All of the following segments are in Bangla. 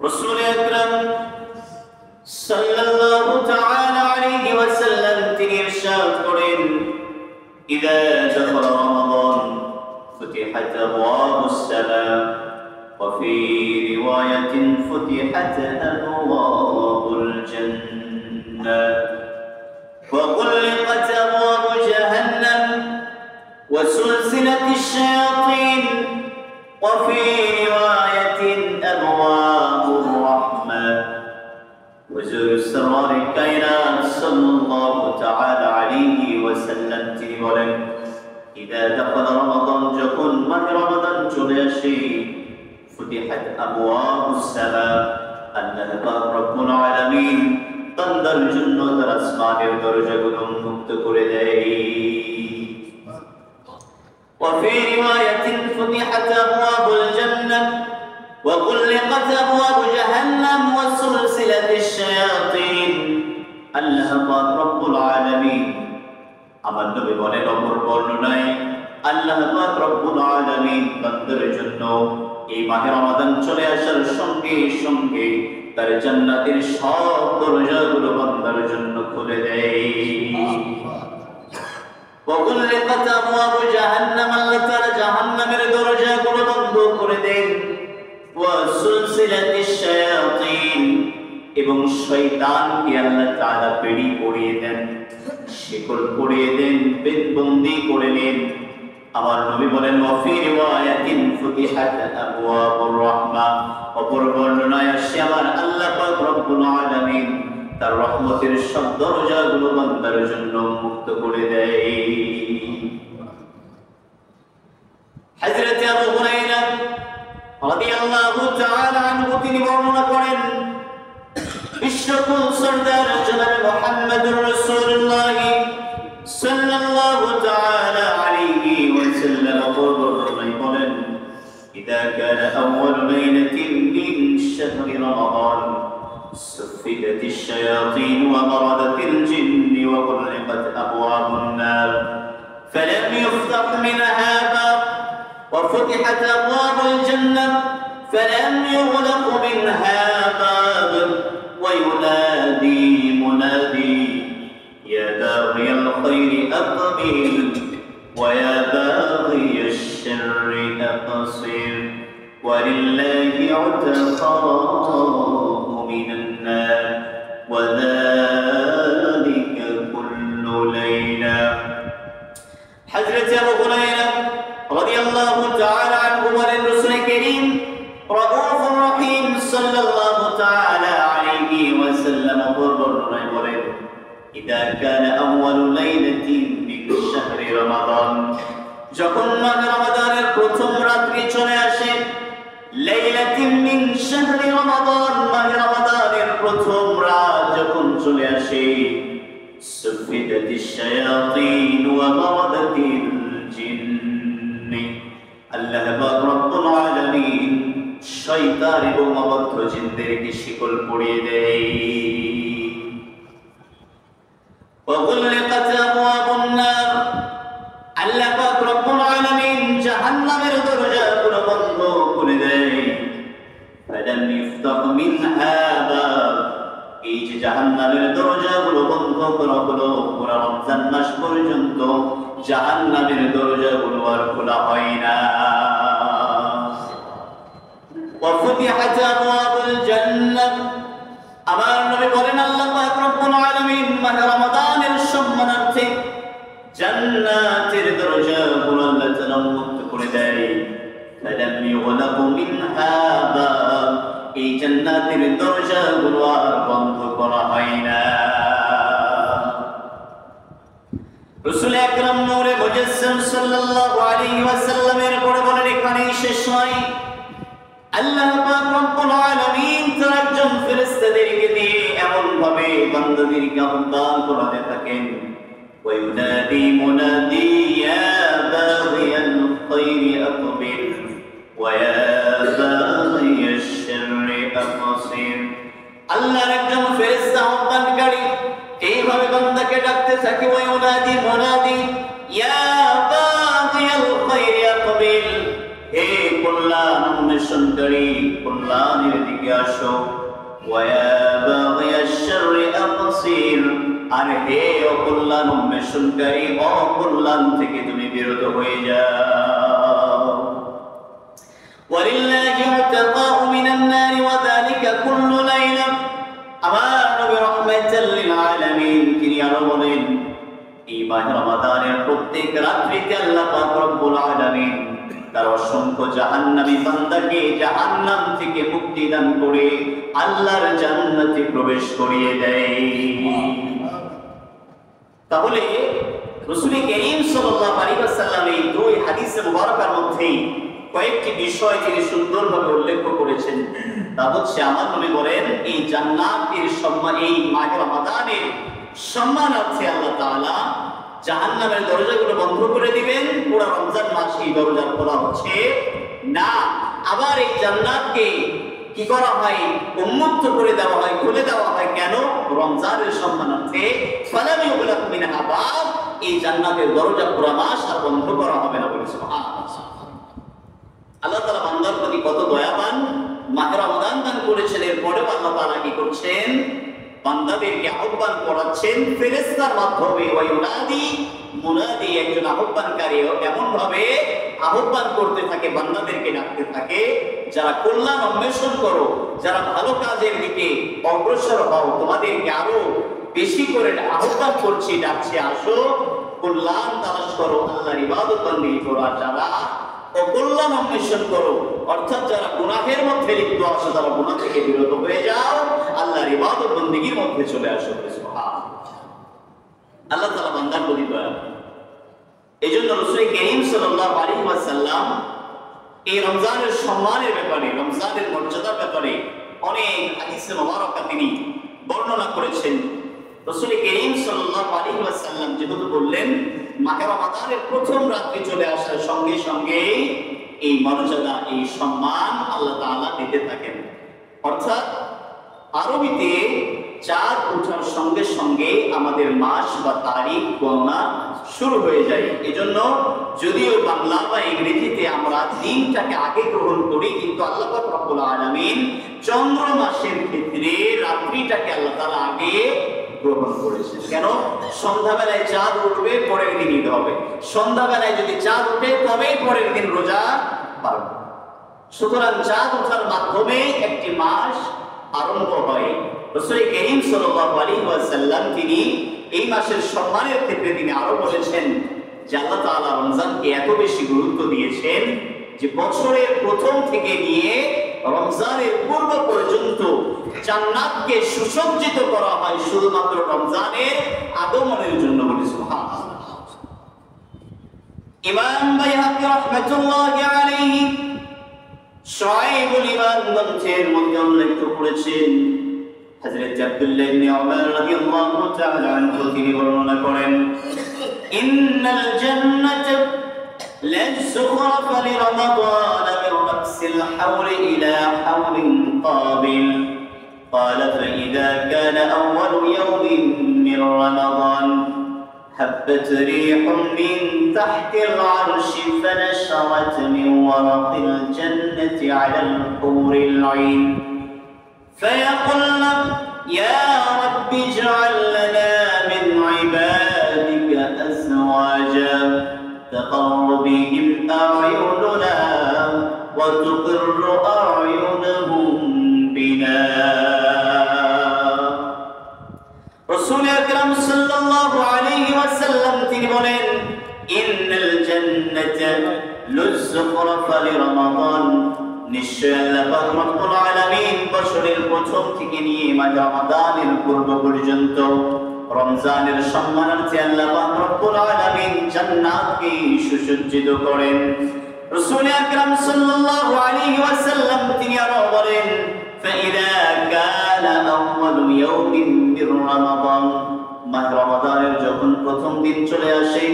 রাসূল আকরাম সাল্লাল্লাহু তাআলা আলাইহি ওয়াসাল্লাম তিনি ইরশাদ করেন, ইযা দাখালা রমাদান ফুতিহাত আবওয়াবুস সালাম ওয়া ফি রিওয়ায়াতিন ফুতিহাত আবওয়াবুল জান্নাহ ওয়া গুলিকাত আবওয়াবু জাহান্নাম ওয়া সুলসিলাতিশ শায়াতিন ওয়া ফি রিওয়ায়াতিন আবওয়াবুর রাহমাহ। হুজুর সরওয়ারে কায়নাত সাল্লাল্লাহু তাআলা আলাইহি ওয়াসাল্লাম তিনি বলেন, ইযা দাখালা রমাদান যখন মাহে রমাদান চলে আসে, ফুতিহাত আবওয়াবুস সালাম আল্লাহ পাক রব্বুল আলামিন বান্দার জন্য তার আসমানের দরজাগুলো উন্মুক্ত করে দেয়। ওয়া ফি রিওয়ায়াতিন ফুতিহাত আবওয়াবুল জান্নাহ ওয়া গুলিকাত আবওয়াবু জাহান্নাম ওয়া সুলসিলাতিশ শায়াতিন। আল্লাহ পাক রব্বুল আলামিন আমার নবী বলেন অপর বর্ণনায়, আল্লাহ পাক রব্বুল আলামিন বান্দার জন্য এই মাহে রমাদান চলে আসার সঙ্গে সঙ্গে তার জান্নাতের সব দরজাগুলো বান্দার জন্য খুলে দেয়। ওয়া গুলিকাত আবওয়াবু জাহান্নাম আল্লাহ তাআলা জাহান্নামের দরজাগুলো বন্ধ করে দেন। ওয়া সুলসিলাতিশ শায়াতিন এবং শয়তানকে আল্লাহ তাআলা বেড়ি পরিয়ে দেন, শিকল পরিয়ে দেন, বেদবন্দি করে নেন। আমার নবী বলেন, ওয়া ফি রিওয়ায়াতিন ফুতিহাত আবওয়াবুর রাহমাহ, অপর বর্ণনায় আসে আমার আল্লাহ পাক রব্বুল আলামিন তার রহমতের সব দরজাগুলো বান্দার জন্য মুক্ত করে দেয়। হযরত আবু হুরায়রা রাদিয়াল্লাহু তাআলা আনহু তিনি বর্ণনা করেন, বিশ্বকুল সরদার জনাব মুহাম্মদুর রাসূলুল্লাহ সাল্লাল্লাহু তাআলা আলাইহি ওয়াসাল্লাম বলেন, ইযা কানা আউয়ালু লাইলাতিন মিন শাহরি রমাদান সুফিদাতিশ শায়াতিন ওয়া মারাদাতিল জিন্নি ওয়া গুলিকাত আবওয়াবুন নার ফালাম ইফতাহ মিনহা বাব ওয়া ফুতিহাত আবওয়াবুল জান্নাহ ফালাম ইউগলাক মিনহা বাব ওয়া ইউনাদি মুনাদি ইয়া বাগিয়াল খায়রি আকবিল ওয়া ইয়া বাগিয়াশ শাররি আকসির ওয়া লিল্লাহি উতকাউ মিনান নার ওয়া যালিকা কুল্লু লাইলা। হযরত আবু হুরায়রা রাদিয়াল্লাহু তাআলা আনহু বলেন, রাসূল কারীম রাউফুর রহিম সাল্লাল্লাহু তাআলা আলাইহি ওয়াসাল্লাম বর্ণনায় বলেন, ইযা কানা আউয়ালু লাইলাতিন মিন শাহরি রমাদান যখন মাহে রমাদানের প্রথম রাত্রি চলে আসে, লাইলাতিন মিন শাহরি রমাদান মাহে রমাদানের প্রথম রাত যখন চলে আসে, সুফিদাতিশ শায়াতিন ওয়া মারাদাতিল জিন্নি আল্লাহ পাক রব্বুল আলামিন শয়তান এবং অবদ্ধ জিনদেরকে শিকল পরিয়ে দেয়। ওয়া গুলিকাত আবওয়াবুন নার আল্লাহ পাক রব্বুল আলামিন জাহান্নামের দরজাগুলো বন্ধ করে দেয়। ফালাম ইফতাহ মিনহা বাব এই যে জাহান্নামের দরজাগুলো বন্ধ করা হলো, পুরা রমজান মাস পর্যন্ত জাহান্নামের দরজাগুলো আর খোলা হয় না। ওয়া ফুতিহাত আবওয়াবুল জান্নাহ আমার নবী বলেন, আল্লাহ পাক রব্বুল আলামিন মাহে রমাদানের সম্মানার্থে জান্নাতের দরজাগুলো আল্লাহ তাআলা উন্মুক্ত করে দেয়। ফালাম ইউগলাক মিনহা বাব এই জান্নাতের দরজাগুলো আর বন্ধ করা হয় না। রাসূল আকরাম নূরে মুজাসসাম সাল্লাল্লাহু আলাইহি ওয়াসাল্লামের পরে বলেন, এখানেই শেষ নয়, আল্লাহ পাক রব্বুল আলামিন তার একজন ফেরেশতাদেরকে দিয়ে এমন ভাবে বান্দাদেরকে আহ্বান করাতে থাকেন, ওয়া ইউনাদি মুনাদি ইয়া বাগিয়াল খায়রি আকবিল ওয়া ইয়া বাগিয়াশ শাররি আকসির। আল্লাহর একজন ফেরেশতা আহ্বানকারী এইভাবে বান্দাকে ডাকতে থাকে, ওয়া ইউনাদি মুনাদি ইয়া বাগিয়াল খায়রি আকবিল, হে কল্যাণ অন্বেষণকারী কল্যাণের দিকে আসো, ওয়া বাগিয়াশ শাররি আকসির, আর হে অকল্যাণ অন্বেষণকারী অকল্যাণ থেকে তুমি বিরত হয়ে যাও। ওয়ালিল্লাহি মুতাকাউ মিনান নার ওয়া যালিকা কুল্লু লাইলা। আমার নবী রাহমাতাল লিল আলামিন তিনি আরো বলেন, এই মাহে রমাদানের প্রত্যেক রাত্রিতে আল্লাহ পাক রব্বুল আলামিন তার অসংখ্য জাহান্নামী বান্দাকে জাহান্নাম থেকে মুক্তি দান করে আল্লাহর জান্নাতে প্রবেশ করিয়ে দেয়। তাহলে রাসূল করিম সাল্লাল্লাহু আলাইহি ওয়াসাল্লাম এই দুই হাদিসে মুবারকার মধ্যে কয়েকটি বিষয় তিনি সুন্দরভাবে উল্লেখ করেছেন। তা হচ্ছে আমার নবী বলেন, এই জান্নাতের সম্মান, এই মাহে রমাদানের সম্মানার্থে আল্লাহ তাআলা জাহান্নামের দরজাগুলো বন্ধ করে দিবেন। পুরো রমজান মাস এই দরজা খোলা হচ্ছে না। আবার এই জান্নাতকে কি করা হয়? উন্মুক্ত করে দেওয়া হয়, খুলে দেওয়া হয়। কেন? রমজানের সম্মানার্থে। ফালাম ইউগলাক মিনহা বাব, এই জান্নাতের দরজা পুরো মাস আর বন্ধ করা হবে না। বলে সুবহানাল্লাহ। আল্লাহ তাআলা বান্দার প্রতি কত দয়াবান। মাহে রমাদান দান করেছেন, এরপরেও আল্লাহ তাআলা কি করছেন? বান্দাদেরকে আহ্বান করাচ্ছেন ফেরেশতার মাধ্যমে। ওয়ায়ুনাদি মুনাদি, একজন আহ্বানকারী এমন ভাবে আহ্বান করতে থাকে, বান্দাদেরকে ডাকতে থাকে, যারা কল্যাণ অন্বেষণ করো, যারা ভালো কাজের দিকে অগ্রসর হও, তোমাদেরকে আরো বেশি করে আহ্বান করছি, ডাকছি, আসো কল্যাণ তালাশ করো, আল্লাহর ইবাদত বন্দেগী করো। যারা অকল্যাণ অন্বেষণ করো, অর্থাৎ যারা গুনাহের মধ্যে লিপ্ত আছো, তারা গুনাহ থেকে বিরত হয়ে যাও, আল্লাহর ইবাদত বন্দেগীর মধ্যে চলে আসো। আল্লাহ তাআলা বান্দার প্রতি দয়া। এজন্য রাসূল করিম সাল্লাল্লাহু আলাইহি ওয়াসাল্লাম এই রমজানের সম্মানের ব্যাপারে, রমজানের মর্যাদার ব্যাপারে অনেক হাদিসে মুবারকা তিনি বর্ণনা করেছেন। রাসূল করিম সাল্লাল্লাহু আলাইহি ওয়াসাল্লাম যেহেতু বললেন, মাহে রমাদানের প্রথম রাত্রি চলে আসার সঙ্গে সঙ্গে এই মর্যাদা, এই সম্মান আল্লাহ তাআলা দিতে থাকেন। অর্থাৎ আরবিতে চাঁদ ওঠার সঙ্গে সঙ্গে আমাদের মাস বা তারিখ গণনা শুরু হয়ে যায়। এজন্য যদিও বাংলা বা ইংরেজিতে আমরা দিনটাকে আগে গ্রহণ করি, কিন্তু আল্লাহ পাক রব্বুল আলামিন চন্দ্র মাসের ক্ষেত্রে রাত্রিটাকে আল্লাহ তাআলা আগে গ্রহণ করেছেন। কেন? সন্ধ্যাবেলায় চাঁদ উঠবে, পরের দিন ঈদ হবে। সন্ধ্যাবেলায় যদি চাঁদ উঠে, তবেই পরের দিন রোজা পালন। সুতরাং চাঁদ ওঠার মাধ্যমে একটি মাস আরম্ভ হয়। রাসূল করিম সাল্লাল্লাহু আলাইহি ওয়াসাল্লাম তিনি এই মাসের সম্মানের ক্ষেত্রে তিনি আরো বলেছেন যে আল্লাহ তাআলা রমজানকে এত বেশি গুরুত্ব দিয়েছেন যে বছরের প্রথম থেকে নিয়ে রমজানের পূর্ব পর্যন্ত জান্নাতকে সুসজ্জিত করা হয় শুধুমাত্র রমজানের আগমনের জন্য। বলি সুবহানাল্লাহ। ইমাম বাইহাকী রাহমাতুল্লাহি আলাইহি শুআইবুল ঈমান গ্রন্থের মধ্যে উল্লেখ করেছেন, হযরত আব্দুল্লাহ ইবনে উমর রাদিয়াল্লাহু তাআলা আনহু তিনি বর্ণনা করেন, ইন্নাল জান্নাতা للزخرف لرمضان من رأس الحول إلى حول قابل قال فإذا كان أول يوم من رمضان هبت ريح من تحت العرش فنشرت من ورق الجنة على الحور العين فيقولن يا رب اجعل لنا من عبادك أزواجا تقر بهم أعيننا وتقر أعينهم بنا। رسول أكرم صلى الله عليه وسلم তিনি বলেন, ইন্নাল জান্নাতা লুযখরাফ লিরমাদান, নিশ্চয় আল্লাহ পাক রব্বুল আলামিন বছরের প্রথম থেকে নিয়ে মাহে রমাদানের পূর্ব পর্যন্ত রমজানের সম্মানার্থে আল্লাহ পাক রব্বুল আলামিন জান্নাতকে সুসজ্জিত করেন। রাসূল আকরাম সাল্লাল্লাহু আলাইহি ওয়াসাল্লাম তিনি আরো বলেন, ফাইদা কানা আউয়ালু ইয়াউমিন মির রমাদান, মাহে রমাদানের যখন প্রথম দিন চলে আসে,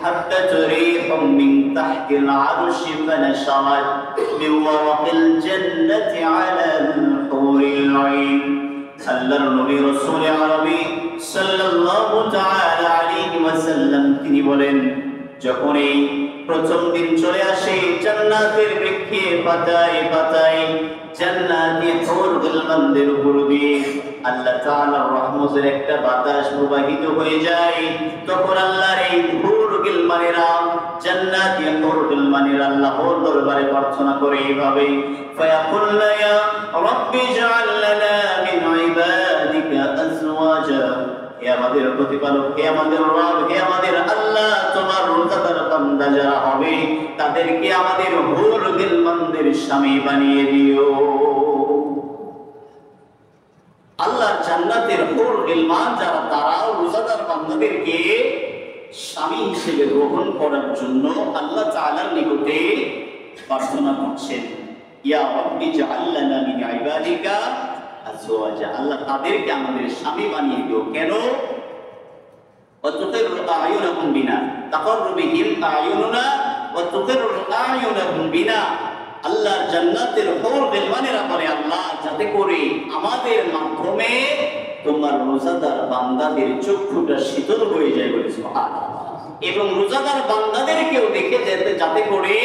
হাত্তাত রিহুম মিন তাহতিল আরশি ফানাশারাত মিন ওয়ারাকিল জান্নাতি আলাল হুরিল আইন। আল্লাহর নবী রাসূল আরবি সাল্লাল্লাহু তাআলা আলাইহি ওয়াসাল্লাম তিনি বলেন, যখন এই প্রথম দিন চলে আসে, জান্নাতের বৃক্ষে পাতায় পাতায় জান্নাতি হুর গিলমানদের উপর দিয়ে আল্লাহ তাআলার রহমতের একটা বাতাস প্রবাহিত হয়ে যায়। তখন আল্লাহর এই হুর গিলমানেরা, জান্নাতি হুর গিলমানেরা আল্লাহর দরবারে প্রার্থনা করে এইভাবে, ফায়াকুলনা ইয়া রাব্বি ইজআল লানা মিন ইবাদিকা আজওয়াজা, হে আমাদের প্রতিপালক, হে আমাদের রব, হে আমাদের আল্লাহ, তোমার রোজাদার বান্দা যারা হবে তাদেরকে আমাদের হুর গিলমানদের স্বামী বানিয়ে দিও। আল্লাহর জান্নাতের হুর গিলমান যারা, তারাও রোজাদার বান্দাদেরকে স্বামী হিসেবে গ্রহণ করার জন্য আল্লাহ তাআলার নিকটে প্রার্থনা করছেন, ইয়া রাব্বি ইজআল লানা মিন ইবাদিকা আজওয়াজা, আল্লাহ তাদেরকে আমাদের স্বামী বানিয়ে দিও। কেন? ওয়াতুকিরু আ'য়ুনাহুম বিনা, তাকাররু বিহিম আ'য়ুনুনা ওয়াতুকিরু আ'য়ুনাহুম বিনা, আল্লাহর জান্নাতের হুর গিলমানেরা বলে, আল্লাহ যাতে করে আমাদের মাধ্যমে তোমার রোজাদার বান্দাদের চক্ষুটা শীতল হয়ে যায় বলে সুবহানাল্লাহ, এবং রোজাদার বান্দাদেরকেও দেখে যাতে করে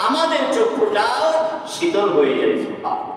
আমাদের চক্ষুটাও শীতল হয়ে যায় সুবহানাল্লাহ।